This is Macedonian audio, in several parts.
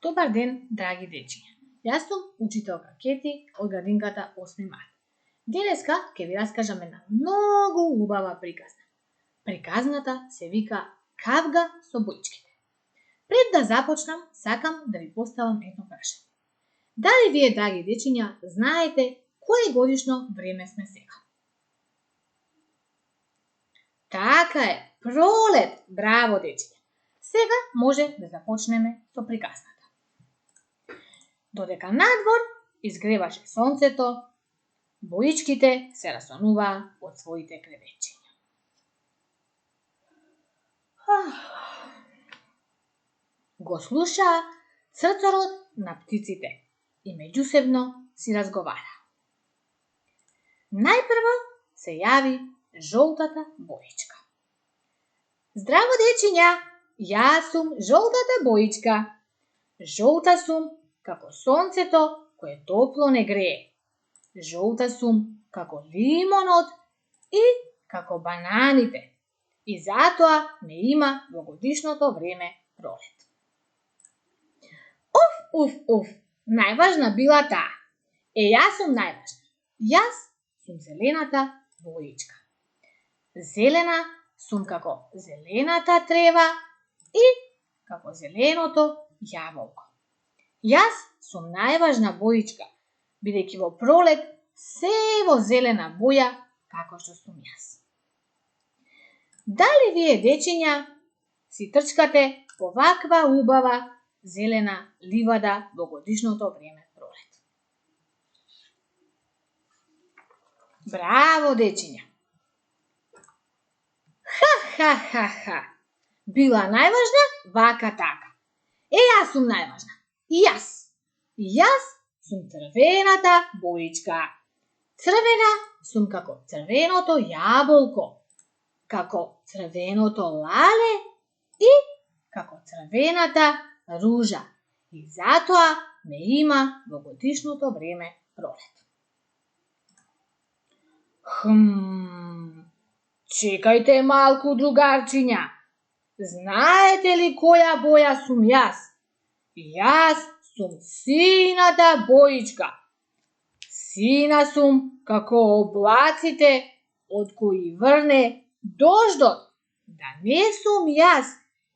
Добар ден, драги дечиња. Јас сум учителка Кети од градинката 8 март. Денеска ќе ви раскажам една многу убава приказна. Приказната се вика Кавга со боичките. Пред да започнам, сакам да ви поставам едно прашање. Дали вие, драги дечиња, знаете кое годишно време сме сега? Така е, пролет! Браво, дечиња! Сега може да започнеме со приказната. Додека надвор изгреваше сонцето, боичките се расонуваа од своите кревечиња. Го слушаа црцорот на птиците и меѓусебно си разговараа. Најпрво се јави жолтата боичка. Здраво, дечиња, јас сум жолтата боичка. Жолта сум како сонцето кое топло не грее. Жолта сум како лимонот и како бананите. И затоа ме има во годишното време пролет. Уф, најважна била таа. Јас сум најважна. Јас сум зелената боичка. Зелена сум како зелената трева и како зеленото јаболко. Јас сум најважна боичка, бидејќи во пролет се во зелена боја, како што сум јас. Дали вие, дечиња, си трчкате по ваква убава зелена ливада во годишното време пролет? Браво, дечиња! Ха! Била најважна вака така. Јас сум најважна. Јас сум црвената боичка. Црвена сум како црвеното јаболко, како црвеното лале и како црвената ружа. И затоа ме има во годишното време пролет. Чекајте малку, другарчиња. Знаете ли која боја сум јас? Јас сум сината боичка. Сина сум како облаците од кои врне дождот. Да не сум јас,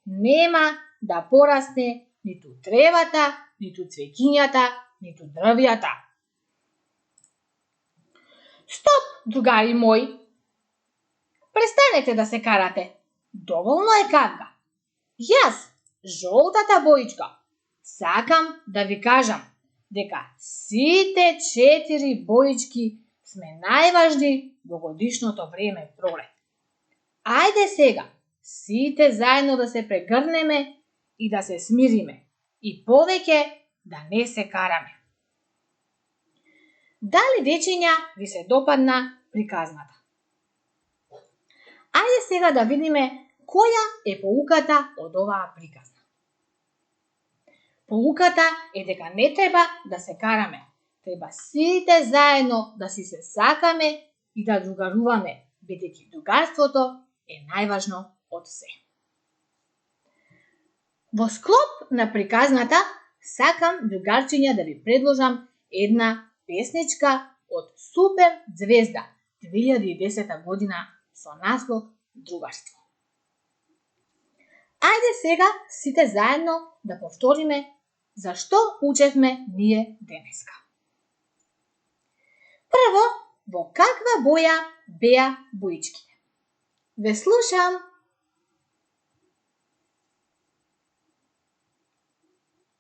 нема да порасне ниту тревата, ниту цвеќињата, ниту дрвјата. Стоп, другари мои! Престанете да се карате. Доволно е Кавга. Јас, жолтата боичка, сакам да ви кажам дека сите 4 боички сме најважни во годишното време пролет. Ајде сега, сите заедно да се прегрнеме и да се смириме и повеќе да не се караме. Дали, дечиња, ви се допадна приказната? Ајде сега да видиме која е поуката од оваа приказна. Поуката е дека не треба да се караме. Треба сите заедно да си се сакаме и да другаруваме, бидејќи другарството е најважно од се. Во склоп на приказната сакам, другарчиња, да ви предложам една песничка од Супер Ѕвезда 2010 година со наслов Другарство. Ајде сега сите заедно да повториме зашто учевме ние денеска. Прво, во каква боја беа боичките? Ве слушам.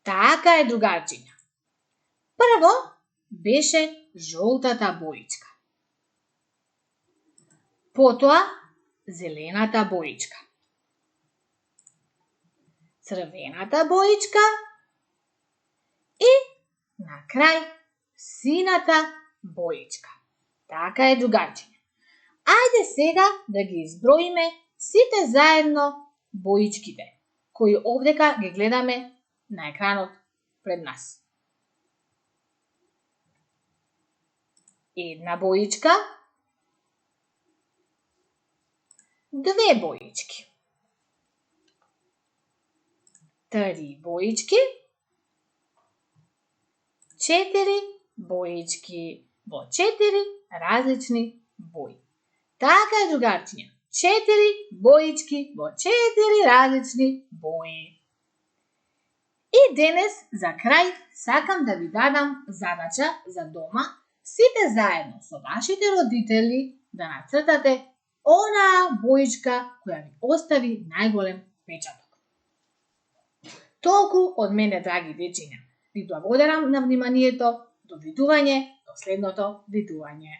Така е, другарчиња. Прво беше жолтата боичка. Потоа зелената боичка. Црвената боичка и на крај сината боичка. Така е, другарчиња. Ајде сега да ги изброиме сите заедно боичките, кои овдека ги гледаме на екранот пред нас. Една боичка, две боички, 3 боички 4 боички во 4 различни бои. Така е, другарчиња. 4 боички во 4 различни бои. И денес, за крај, сакам да ви дадам задача за дома, сите заедно со вашите родители да нацртате онаа боичка која ви остави најголем впечаток. Толку од мене, драги дечиња. Ви благодарам на вниманието. До видување, до следното видување.